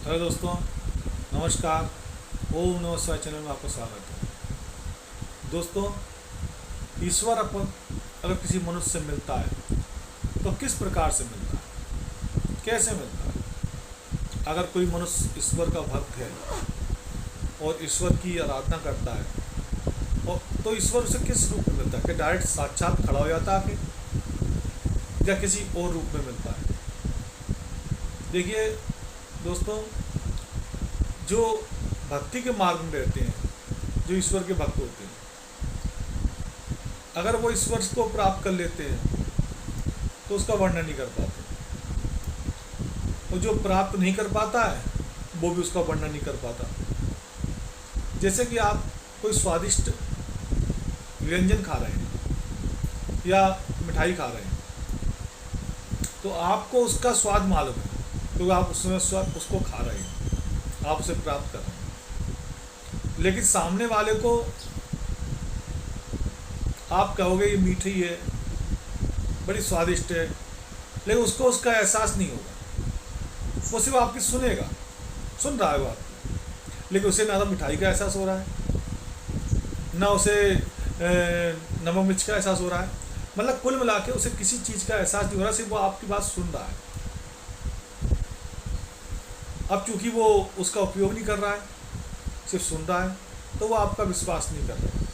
Hello दोस्तों, नमस्कार। ओम नमः शिवाय चैनल में आपका स्वागत है। दोस्तों, ईश्वर अपन अगर किसी मनुष्य से मिलता है तो किस प्रकार से मिलता है, कैसे मिलता है? अगर कोई मनुष्य ईश्वर का भक्त है और ईश्वर की आराधना करता है और तो ईश्वर उसे किस रूप में मिलता है? कि डायरेक्ट साक्षात खड़ा हो जाता है या किसी और रूप में मिलता है? देखिए दोस्तों, जो भक्ति के मार्ग में रहते हैं, जो ईश्वर के भक्त होते हैं, अगर वो ईश्वर को प्राप्त कर लेते हैं तो उसका वर्णन नहीं कर पाते, और जो प्राप्त नहीं कर पाता है वो भी उसका वर्णन नहीं कर पाता। जैसे कि आप कोई स्वादिष्ट व्यंजन खा रहे हैं या मिठाई खा रहे हैं, तो आपको उसका स्वाद मालूम है क्योंकि आप उसमें स्वाद उसको खा रहे हैं, आप उसे प्राप्त कर रहे हैं। लेकिन सामने वाले को आप कहोगे ये मीठी है, बड़ी स्वादिष्ट है, लेकिन उसको उसका एहसास नहीं होगा। वो सिर्फ आपकी सुनेगा, सुन रहा है वो आपकी, लेकिन उसे ना तो मिठाई का एहसास हो रहा है, ना उसे नमक मिर्च का एहसास हो रहा है। मतलब कुल मिला के उसे किसी चीज़ का एहसास नहीं हो रहा, सिर्फ वो आपकी बात सुन रहा है। अब चूंकि वो उसका उपयोग नहीं कर रहा है, सिर्फ सुन रहा है, तो वो आपका विश्वास नहीं कर रहा है।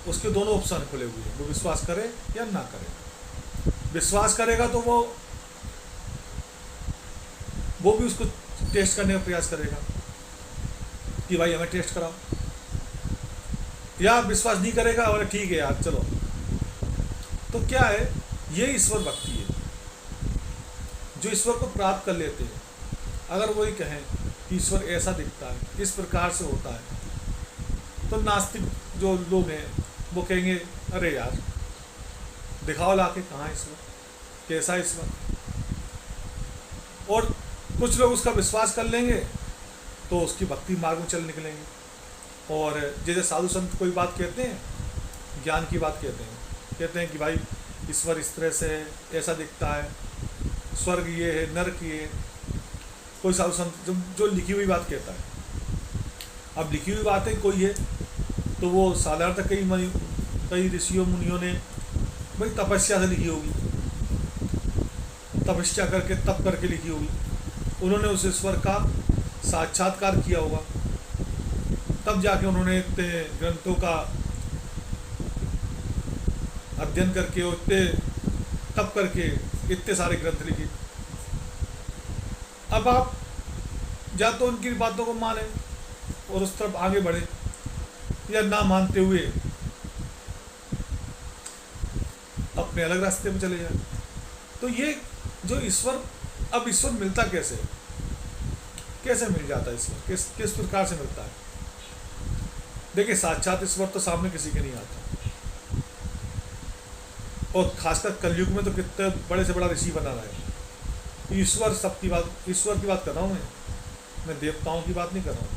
उसके दोनों ऑप्शन खुले हुए हैं, वो विश्वास करे या ना करे। विश्वास करेगा तो वो भी उसको टेस्ट करने का प्रयास करेगा कि भाई हमें टेस्ट कराओ, या विश्वास नहीं करेगा और ठीक है यार चलो। तो क्या है, ये ईश्वर भक्ति है। जो ईश्वर को प्राप्त कर लेते हैं, अगर वही कहें कि ईश्वर ऐसा दिखता है, इस प्रकार से होता है, तो नास्तिक जो लोग हैं वो कहेंगे अरे यार दिखाओ लाके, कहाँ ईश्वर, कैसा ईश्वर। और कुछ लोग उसका विश्वास कर लेंगे तो उसकी भक्ति मार्ग में चल निकलेंगे। और जैसे साधु संत कोई बात कहते हैं, ज्ञान की बात कहते हैं कि भाई ईश्वर इस तरह से है, ऐसा दिखता है, स्वर्ग ये है, नरक ये है। कोई साधु संत जो लिखी हुई बात कहता है। अब लिखी हुई बातें कोई है तो वो साधारणतः कई ऋषियों मुनियों ने बड़ी तपस्या से लिखी होगी, तपस्या करके तप करके लिखी होगी। उन्होंने उस ईश्वर का साक्षात्कार किया होगा, तब जाके उन्होंने इतने ग्रंथों का अध्ययन करके और इतने तप करके इतने सारे ग्रंथ लिखे। अब आप या तो उनकी बातों को माने और उस तरफ आगे बढ़े, या ना मानते हुए अपने अलग रास्ते पर चले जाए। तो ये जो ईश्वर, अब ईश्वर मिलता कैसे मिल जाता है ईश्वर, किस प्रकार से मिलता है? देखिए, साक्षात ईश्वर तो सामने किसी के नहीं आता, और खासकर कलयुग में तो कितने बड़े से बड़ा ऋषि बना रहा है। ईश्वर सबकी बात, ईश्वर की बात कर रहा हूँ मैं देवताओं की बात नहीं कर रहा हूँ,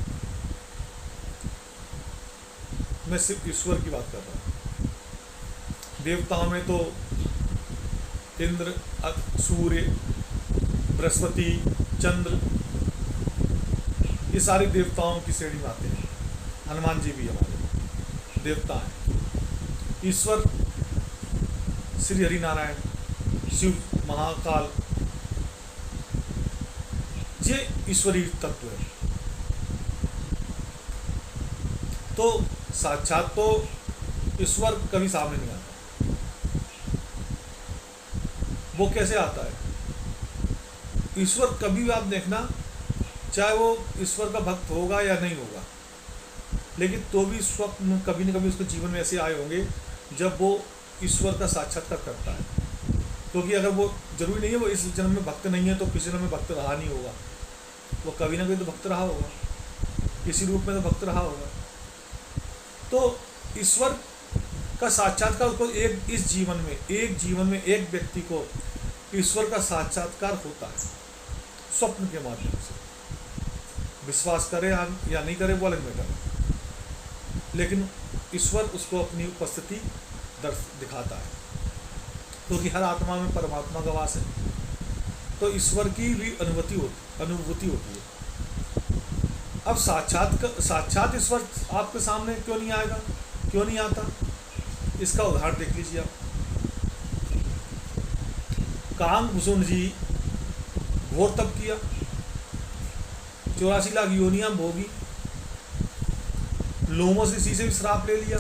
मैं सिर्फ ईश्वर की बात कर रहा हूँ। देवताओं में तो इंद्र, सूर्य, बृहस्पति, चंद्र, ये सारे देवताओं की श्रेणी में आते हैं। हनुमान जी भी हमारे देवता हैं। ईश्वर श्री हरि नारायण, शिव, महाकाल, ये ईश्वरीय तत्व है। तो साक्षात तो ईश्वर कभी सामने नहीं आता। वो कैसे आता है? ईश्वर कभी भी आप देखना, चाहे वो ईश्वर का भक्त होगा या नहीं होगा, लेकिन तो भी स्वप्न कभी न कभी उसके जीवन में ऐसे आए होंगे जब वो ईश्वर का साक्षात्कार करता है। क्योंकि अगर वो जरूरी नहीं है वो इस जन्म में भक्त नहीं है तो किसी जन्म में भक्त रहा नहीं होगा, वो कभी ना कभी तो भक्त रहा होगा, किसी रूप में तो भक्त रहा होगा। तो ईश्वर का साक्षात्कार को इस जीवन में एक व्यक्ति को ईश्वर का साक्षात्कार होता है स्वप्न के माध्यम से। विश्वास करे या नहीं करे वो अलग मैटर है, लेकिन ईश्वर उसको अपनी उपस्थिति दिखाता है, क्योंकि हर आत्मा में परमात्मा का वास है। तो ईश्वर की भी अनुभूति होती है। अब साक्षात ईश्वर आपके सामने क्यों नहीं आएगा, क्यों नहीं आता? इसका उदाहरण देख लीजिए आप। कांगभूषण जी घोर तप किया, 84 लाख योनियां भोगी, लोमों से इसी से भी श्राप ले लिया,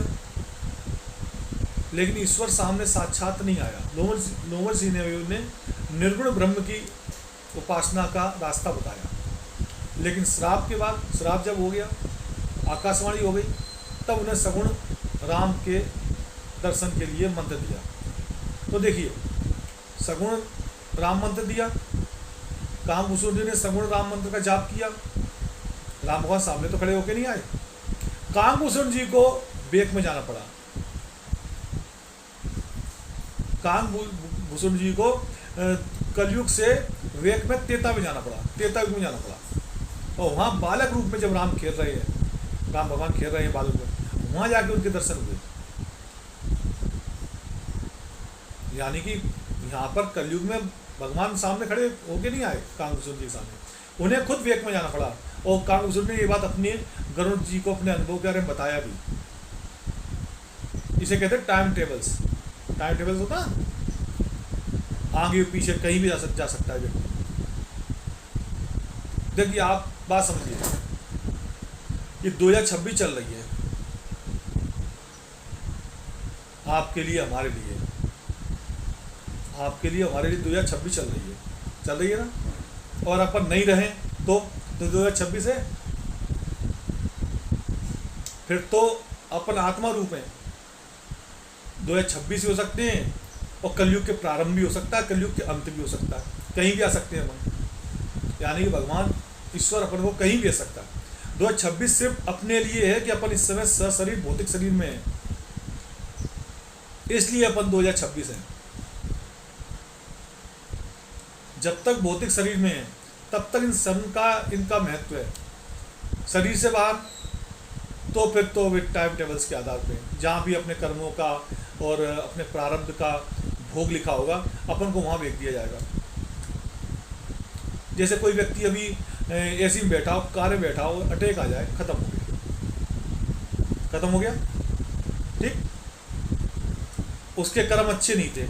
लेकिन ईश्वर सामने साक्षात नहीं आया। लोमर जी ने निर्गुण ब्रह्म की उपासना का रास्ता बताया, लेकिन श्राप के बाद, श्राप जब हो गया, आकाशवाणी हो गई, तब उन्हें सगुण राम के दर्शन के लिए मंत्र दिया। तो देखिए, सगुण राम मंत्र दिया, कामभूषण जी ने सगुण राम मंत्र का जाप किया, राम भगवान सामने तो खड़े होके नहीं आए। कामभूषण जी को बेक में जाना पड़ा, कामभूषण जी को कलयुग से वेक में त्रेता में जाना पड़ा, त्रेता युग में जाना पड़ा। और वहाँ बालक रूप में जब राम खेल रहे हैं, राम भगवान खेल रहे हैं बालक में, वहाँ जाके उनके दर्शन हुए। यानी कि यहाँ पर कलयुग में भगवान सामने खड़े होके नहीं आए कामभूषण जी के सामने, उन्हें खुद वेक में जाना पड़ा। और कामभूषण ने ये बात अपने गरुड़ जी को अपने अनुभव के बारे में बताया भी। इसे कहते हैं टाइम टेबल्स। टाइम टेबल्स होता है, आगे पीछे कहीं भी जा सकता है व्यक्ति। देखिए, आप बात समझिए, ये 2026 चल रही है आपके लिए, हमारे लिए, आपके लिए हमारे लिए 2026 चल रही है ना। और अपन नहीं रहें तो 2026 है, फिर तो अपन आत्मा रूप है। 2026 भी हो सकते हैं और कलयुग के प्रारंभ भी हो सकता है, कलयुग के अंत भी हो सकता है, कहीं भी आ सकते हैं हम। यानी कि भगवान ईश्वर अपन को कहीं भी आ सकता है। 2026 सिर्फ अपने लिए है कि अपन इस समय सशरीर भौतिक शरीर में है, इसलिए अपन 2026 है। जब तक भौतिक शरीर में है तब तक इन सब का इनका महत्व है। शरीर से बाहर तो फिर तो वे टाइम टेबल्स के आधार पे जहाँ भी अपने कर्मों का और अपने प्रारब्ध का भोग लिखा होगा, अपन को वहाँ भेज दिया जाएगा। जैसे कोई व्यक्ति अभी एसी में बैठा हो, कार में बैठा हो, अटैक आ जाए, खत्म हो गया, खत्म हो गया, ठीक। उसके कर्म अच्छे नहीं थे,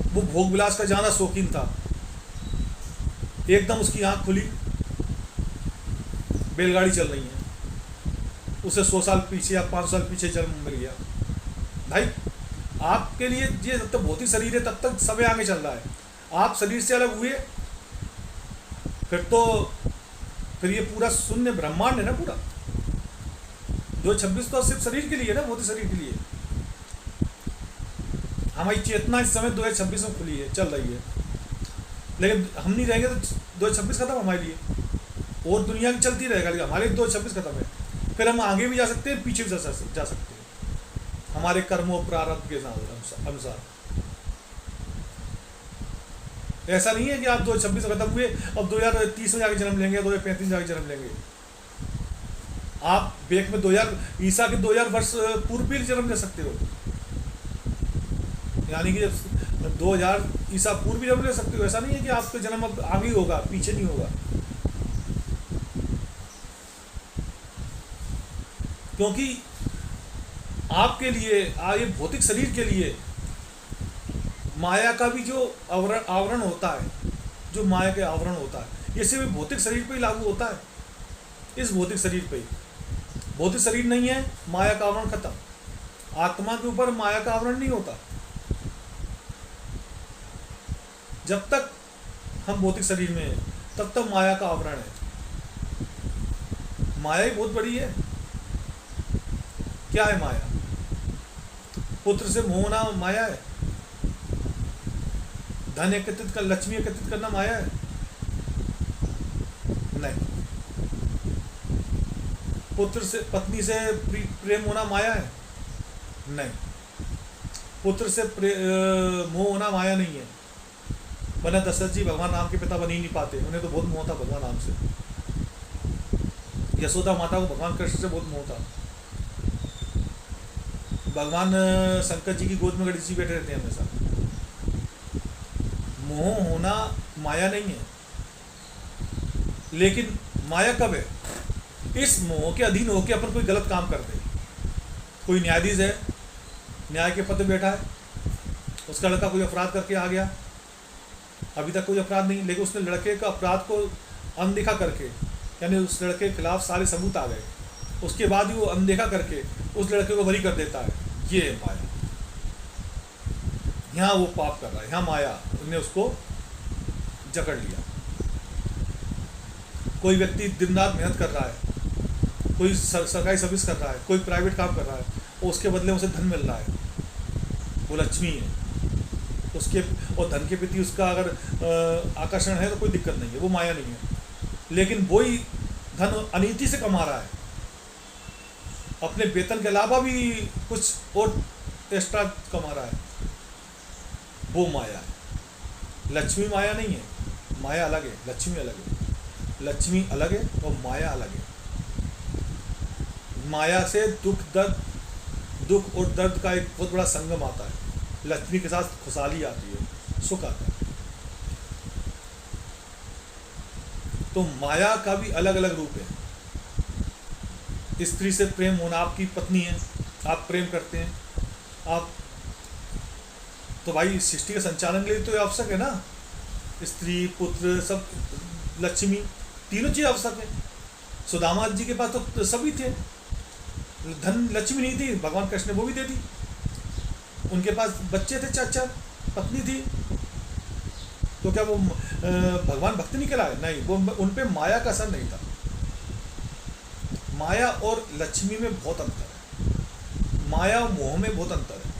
वो भोग विलास का ज़्यादा शौकीन था, एकदम उसकी आंख खुली, बैलगाड़ी चल रही है, उसे 100 साल पीछे या 5 साल पीछे जन्म मिल गया। भाई, आपके लिए ये जब तक भौतिक शरीर है तब तक समय आगे चल रहा है। आप शरीर से अलग हुए फिर ये पूरा शून्य ब्रह्मांड है ना पूरा। 2026 तो सिर्फ शरीर के लिए है ना, भौतिक शरीर के लिए। हमारी चेतना इस समय 2026 में खुली है, चल रही है, लेकिन हम नहीं रहेंगे तो 2026 खत्म हमारे लिए। और दुनिया की चलती रहेगा, लेकिन हमारे 2026 खत्म है। फिर हम आगे भी जा सकते हैं, पीछे भी जा सकते हैं, हमारे कर्मों प्रारब्ध के अनुसार। ऐसा नहीं है कि आप 2026 खत्म हुए अब 2030 में जाके जन्म लेंगे, 2035 में जाके जन्म लेंगे। आप बेक में 2000 ईसा के 2000 वर्ष पूर्व भी जन्म ले सकते हो, यानी कि 2000 ईसा पूर्व भी जन्म ले सकते हो। ऐसा नहीं है कि आपका जन्म अब आगे होगा, पीछे नहीं होगा। क्योंकि आपके लिए, ये भौतिक शरीर के लिए माया का भी जो आवरण होता है, जो माया के आवरण होता है, ये सिर्फ भौतिक शरीर पे ही लागू होता है। इस भौतिक शरीर पे ही, भौतिक शरीर नहीं है, माया का आवरण खत्म। आत्मा के ऊपर माया का आवरण नहीं होता। जब तक हम भौतिक शरीर में हैं तब तक माया का आवरण है। माया ही बहुत बड़ी है। क्या है माया? पुत्र से मोह होना माया है, धन एकत्रित कर, लक्ष्मी एकत्रित करना माया है? नहीं। पुत्र से, पत्नी से प्रेम होना माया है? नहीं। पुत्र से मोह होना माया नहीं है, वरना दशरथ जी भगवान राम के पिता बन ही नहीं पाते। उन्हें तो बहुत मोह था भगवान राम से। यशोदा माता को भगवान कृष्ण से बहुत मोह था। भगवान शंकर जी की गोद में गणेश जी बैठे रहते हैं हमेशा। मोह होना माया नहीं है, लेकिन माया कब है? इस मोह के अधीन होकर अपन कोई गलत काम कर दे। कोई न्यायाधीश है, न्याय के पद पे बैठा है, उसका लड़का कोई अपराध करके आ गया, अभी तक कोई अपराध नहीं, लेकिन उसने लड़के का अपराध को अनदेखा करके, यानी उस लड़के के खिलाफ सारे सबूत आ गए, उसके बाद भी वो अनदेखा करके उस लड़के को बरी कर देता है। ये है माया। यहाँ वो पाप कर रहा है, यहाँ माया ने उसको जकड़ लिया। कोई व्यक्ति दिन रात मेहनत कर रहा है, कोई सरकारी सर्विस कर रहा है, कोई प्राइवेट काम कर रहा है, और उसके बदले उसे धन मिल रहा है, वो लक्ष्मी है उसके, और धन के प्रति उसका अगर आकर्षण है तो कोई दिक्कत नहीं है, वो माया नहीं है। लेकिन वही धन अनीति से कमा रहा है, अपने वेतन के अलावा भी कुछ और एक्स्ट्रा कमा रहा है, वो माया है। लक्ष्मी माया नहीं है, माया अलग है, लक्ष्मी अलग है। लक्ष्मी अलग है और माया अलग है। माया से दुख और दर्द का एक बहुत बड़ा संगम आता है। लक्ष्मी के साथ खुशहाली आती है, सुख आता है। तो माया का भी अलग अलग रूप है। स्त्री से प्रेम होना, आपकी पत्नी है, आप प्रेम करते हैं, आप तो भाई सृष्टि के संचालन के लिए तो आवश्यक है ना, स्त्री पुत्र सब, लक्ष्मी, तीनों चीज आवश्यक है। सुदामा जी के पास तो सभी थे, धन लक्ष्मी नहीं थी, भगवान कृष्ण ने वो भी दे दी। उनके पास बच्चे थे, चार, पत्नी थी, तो क्या वो भगवान भक्त नहीं कहलाए? नहीं, वो उन पे माया का असर नहीं था। माया और लक्ष्मी में बहुत अंतर है, माया और मोह में बहुत अंतर है।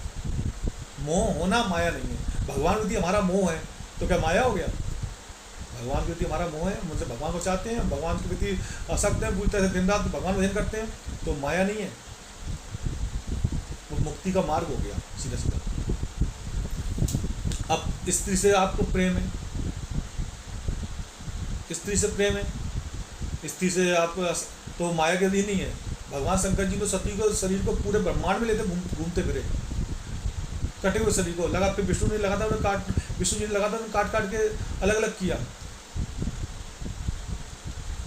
मोह होना माया नहीं है। भगवान के प्रति हमारा मोह है तो क्या माया हो गया? भगवान के प्रति हमारा मोह है, मुझसे भगवान को चाहते हैं, भगवान के प्रति आसक्त हैं, पूरी तरह से दिन रात भगवान भजन करते हैं, तो माया नहीं है, वो मुक्ति का मार्ग हो गया सीधा सीधा। अब स्त्री से आपको प्रेम है, स्त्री से प्रेम है, स्त्री से आप तो माया के लिए नहीं है। भगवान शंकर जी तो सती को शरीर को पूरे ब्रह्मांड में लेते घूमते फिरे, कटे हुए शरीर को लगा, फिर विष्णु ने लगा था, विष्णु जी ने लगा था, काट काट के अलग अलग किया।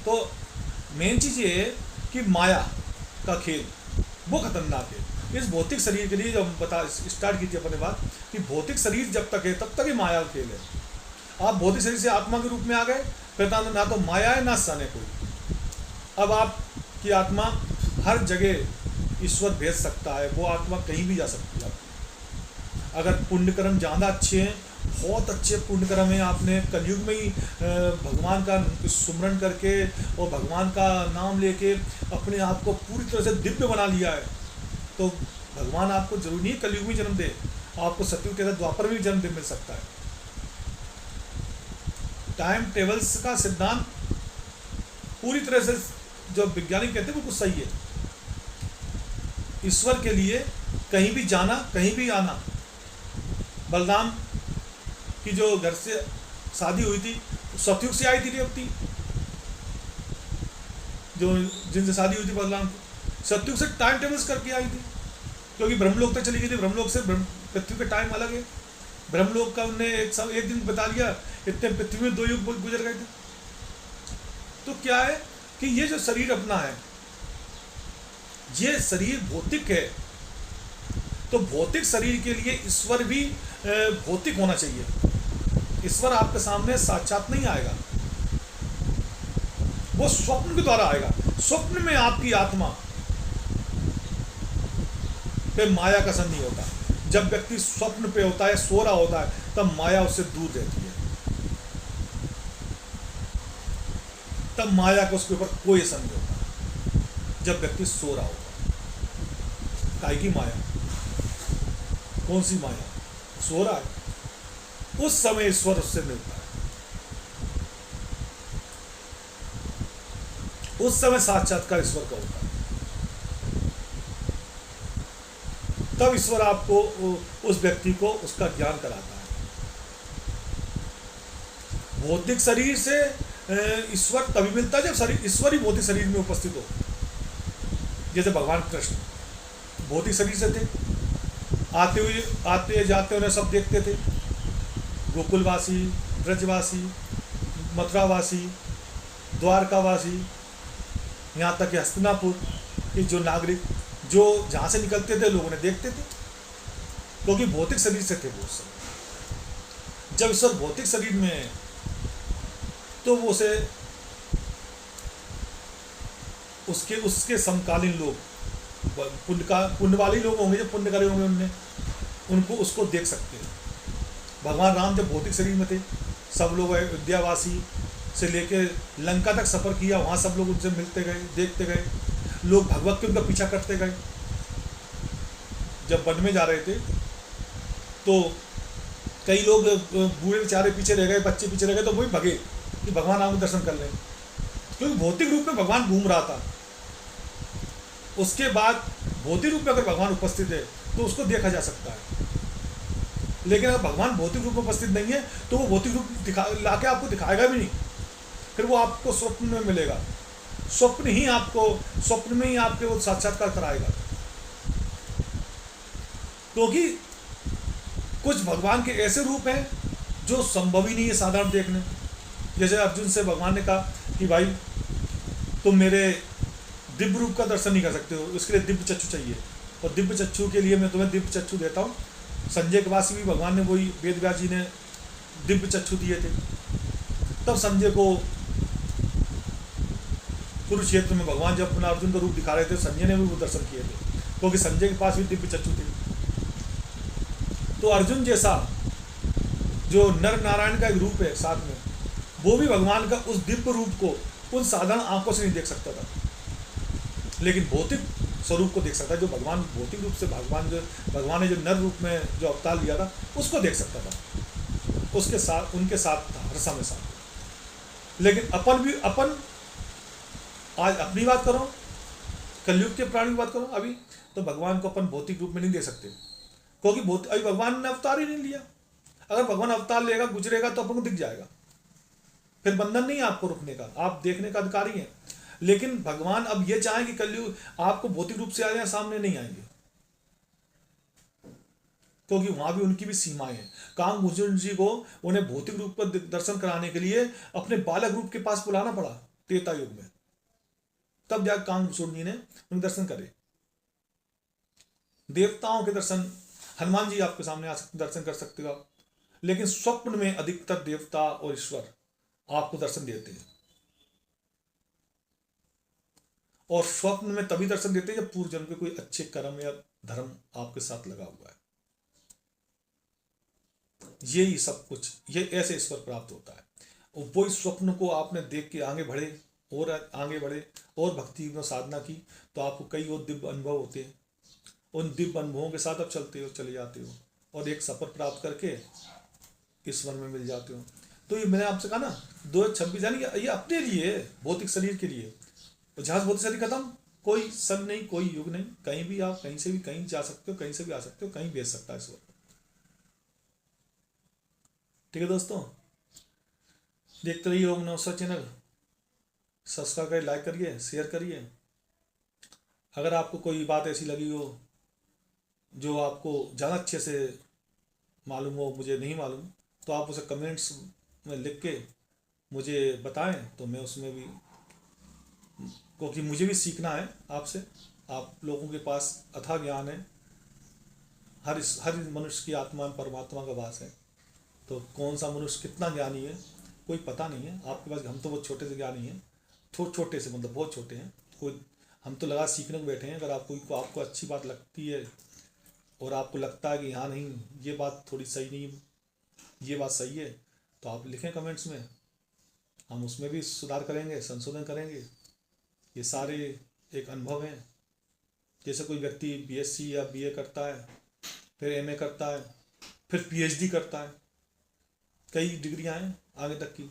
तो मेन चीज ये है कि माया का खेल वो खतरनाक है। इस भौतिक शरीर के लिए जो हम स्टार्ट की थी अपने बात कि भौतिक शरीर जब तक है तब तक ही माया का खेल है। आप भौतिक शरीर से आत्मा के रूप में आ गए, फिर ना तो माया है ना सन है कोई। अब आपकी आत्मा हर जगह ईश्वर भेज सकता है, वो आत्मा कहीं भी जा सकती है। अगर पुण्य कर्म ज़्यादा अच्छे हैं, बहुत अच्छे पुण्य कर्म हैं, आपने कलयुग में ही भगवान का सुमरण करके और भगवान का नाम लेके अपने आप को पूरी तरह से दिव्य बना लिया है, तो भगवान आपको जरूरी नहीं कलयुग में जन्म दे, आपको सतयुग के साथ द्वापर में भी जन्म मिल सकता है। टाइम टेबल्स का सिद्धांत पूरी तरह से जो वैज्ञानिक कहते हैं वो कुछ सही है। ईश्वर के लिए कहीं भी जाना, कहीं भी आना। बलराम की जो घर से शादी हुई थी सतयुग से आई थी रेवती, जो जिनसे शादी हुई थी बलराम की, सतयुग से टाइम टेबल्स करके आई थी, क्योंकि ब्रह्मलोक तक चली गई थी। ब्रह्मलोक से पृथ्वी का टाइम अलग है। ब्रह्मलोक का उनने एक दिन बता लिया, इतने पृथ्वी में 2 युग गुजर गए थे। तो क्या है कि ये जो शरीर अपना है, ये शरीर भौतिक है, तो भौतिक शरीर के लिए ईश्वर भी भौतिक होना चाहिए। ईश्वर आपके सामने साक्षात नहीं आएगा, वो स्वप्न के द्वारा आएगा। स्वप्न में आपकी आत्मा पे माया का असर नहीं होता। जब व्यक्ति स्वप्न पे होता है, सो रहा होता है, तब माया उससे दूर रहती है, तब माया का उसके ऊपर कोई असर नहीं होता। जब व्यक्ति सो रहा होता, काहे की माया? कौन सी माया? सो रहा है, उस समय ईश्वर उससे मिलता है, उस समय साक्षात्कार ईश्वर का होता है। तब ईश्वर आपको, उस व्यक्ति को उसका ज्ञान कराता है। भौतिक शरीर से ईश्वर तभी मिलता है जब शरीर, ईश्वर ही भौतिक शरीर में उपस्थित हो। जैसे भगवान कृष्ण भौतिक शरीर से थे, आते जाते उन्हें सब देखते थे, गोकुलवासी, ब्रजवासी, मथुरावासी, द्वारकावासी, यहाँ तक कि हस्तिनापुर के जो नागरिक जो जहाँ से निकलते थे लोग उन्हें देखते थे, क्योंकि भौतिक शरीर से थे वो सब। जब ईश्वर भौतिक शरीर में है तो वो उसे उसके समकालीन लोग, पुण्यवाली लोग होंगे, जो पुण्यकारी होंगे उनको उसको देख सकते हैं। भगवान राम जब भौतिक शरीर में थे, सब लोग अयोध्यावासी से लेके लंका तक सफ़र किया, वहाँ सब लोग उनसे मिलते गए, देखते गए, लोग भगवत के उनका पीछा करते गए। जब वन में जा रहे थे तो कई लोग बूढ़े बेचारे पीछे रह गए, बच्चे पीछे रह गए, तो वही भगे कि भगवान राम के दर्शन कर लें, क्योंकि भौतिक रूप में भगवान घूम रहा था। उसके बाद भौतिक रूप में अगर भगवान उपस्थित है तो उसको देखा जा सकता है, लेकिन अगर भगवान भौतिक रूप में उपस्थित नहीं है तो वो भौतिक रूप ला के आपको दिखाएगा भी नहीं, फिर वो आपको स्वप्न में मिलेगा, स्वप्न में ही आपके वो साक्षात्कार कराएगा। क्योंकि कुछ भगवान के ऐसे रूप हैं जो संभव ही नहीं है साधारण देखने। जैसे अर्जुन से भगवान ने कहा कि भाई तुम मेरे दिव्य रूप का दर्शन नहीं कर सकते हो, इसके लिए दिव्य चक्षु चाहिए, और दिव्य चक्षु के लिए मैं तुम्हें दिव्य चक्षु देता हूँ। संजय के पास भी भगवान ने वही, वेद व्यास जी ने दिव्य चक्षु दिए थे। तब संजय को कुरुक्षेत्र में भगवान जब अपना अर्जुन का रूप दिखा रहे थे, संजय ने भी वो दर्शन किए थे, क्योंकि संजय के पास भी दिव्य चक्षु थे। तो अर्जुन जैसा जो नर नारायण का एक रूप है साथ में, वो भी भगवान का उस दिव्य रूप को उन साधारण आंखों से नहीं देख सकता था, लेकिन भौतिक स्वरूप को देख सकता है। जो भगवान भौतिक रूप से भगवान ने जो नर रूप में जो अवतार लिया था उसको देख सकता था, उसके साथ उनके साथ था हर समय साथ। लेकिन अपन आज अपनी बात करो, कलयुग के प्राणी की बात करो, अभी तो भगवान को अपन भौतिक रूप में नहीं दे सकते, क्योंकि अभी भगवान ने अवतार ही नहीं लिया। अगर भगवान अवतार लेगा, गुजरेगा, तो अपन को दिख जाएगा, फिर बंधन नहीं है आपको रुकने का, आप देखने का अधिकारी हैं। लेकिन भगवान अब ये चाहें कि कलयुग आपको भौतिक रूप से आ जाए, सामने नहीं आएंगे, क्योंकि वहां भी उनकी भी सीमाएं हैं। कामभूषण जी को उन्हें भौतिक रूप का दर्शन कराने के लिए अपने बालक रूप के पास बुलाना पड़ा त्रेता युग में, तब जाकर कामभूषण जी ने उनके दर्शन करे। देवताओं के दर्शन, हनुमान जी आपके सामने आ सकते, दर्शन कर सकते हो आप, लेकिन स्वप्न में अधिकतर देवता और ईश्वर आपको दर्शन देते हैं, और स्वप्न में तभी दर्शन देते हैं जब पूर्व जन्म के कोई अच्छे कर्म या धर्म आपके साथ लगा हुआ है। यही सब कुछ, ये ऐसे ईश्वर प्राप्त होता है। और वो इस स्वप्न को आपने देख के आगे बढ़े और भक्ति में साधना की, तो आपको कई और दिव्य अनुभव होते हैं। उन दिव्य अनुभवों के साथ आप चले जाते हो, और एक सफर प्राप्त करके ईश्वर में मिल जाते हो। तो ये मैंने आपसे कहा ना, 2026 यानी ये अपने लिए, भौतिक शरीर के लिए। जहाँ भौतिक शरीर खत्म, कोई सन नहीं, कोई युग नहीं, कहीं भी आप कहीं से भी कहीं जा सकते हो, कहीं से भी आ सकते हो, कहीं भेज सकता है ईश्वर। ठीक है दोस्तों, देखते रहिए ओम नमः शिवाय चैनल, सब्सक्राइब करिए, लाइक करिए, शेयर करिए। अगर आपको कोई बात ऐसी लगी हो जो आपको ज़्यादा अच्छे से मालूम हो, मुझे नहीं मालूम, तो आप उसे कमेंट्स में लिख के मुझे बताएं, तो मैं उसमें भी, क्योंकि मुझे भी सीखना है आपसे। आप लोगों के पास अथाह ज्ञान है, हर मनुष्य की आत्मा में परमात्मा का वास है, तो कौन सा मनुष्य कितना ज्ञानी है कोई पता नहीं है आपके पास। हम तो बहुत छोटे से ज्ञानी हैं, छोटे से मतलब बहुत छोटे हैं, कोई हम तो लगा सीखने को बैठे हैं। अगर आपको अच्छी बात लगती है और आपको लगता है कि हाँ नहीं ये बात थोड़ी सही नहीं, ये बात सही है, तो आप लिखें कमेंट्स में, हम उसमें भी सुधार करेंगे, संशोधन करेंगे। ये सारे एक अनुभव हैं। जैसे कोई व्यक्ति बीएससी या बीए करता है, फिर एमए करता है, फिर पीएचडी करता है, कई डिग्रियां हैं आगे तक की।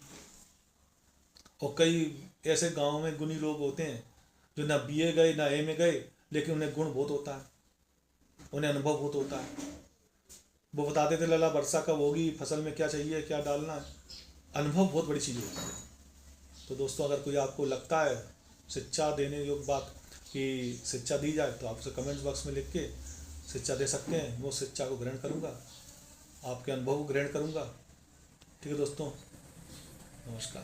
और कई ऐसे गांव में गुणी लोग होते हैं जो ना बीए गए ना एमए गए, लेकिन उन्हें गुण बहुत होता है, उन्हें अनुभव बहुत होता है। वो बताते थे लाला वर्षा कब होगी, फसल में क्या चाहिए, क्या डालना है। अनुभव बहुत बड़ी चीज़ होती है। तो दोस्तों, अगर कोई आपको लगता है शिक्षा देने योग्य बात कि शिक्षा दी जाए, तो आप उसे कमेंट्स बॉक्स में लिख के शिक्षा दे सकते हैं। वो शिक्षा को ग्रहण करूँगा, आपके अनुभव को ग्रहण करूँगा, ठीक है दोस्तों, नमस्कार।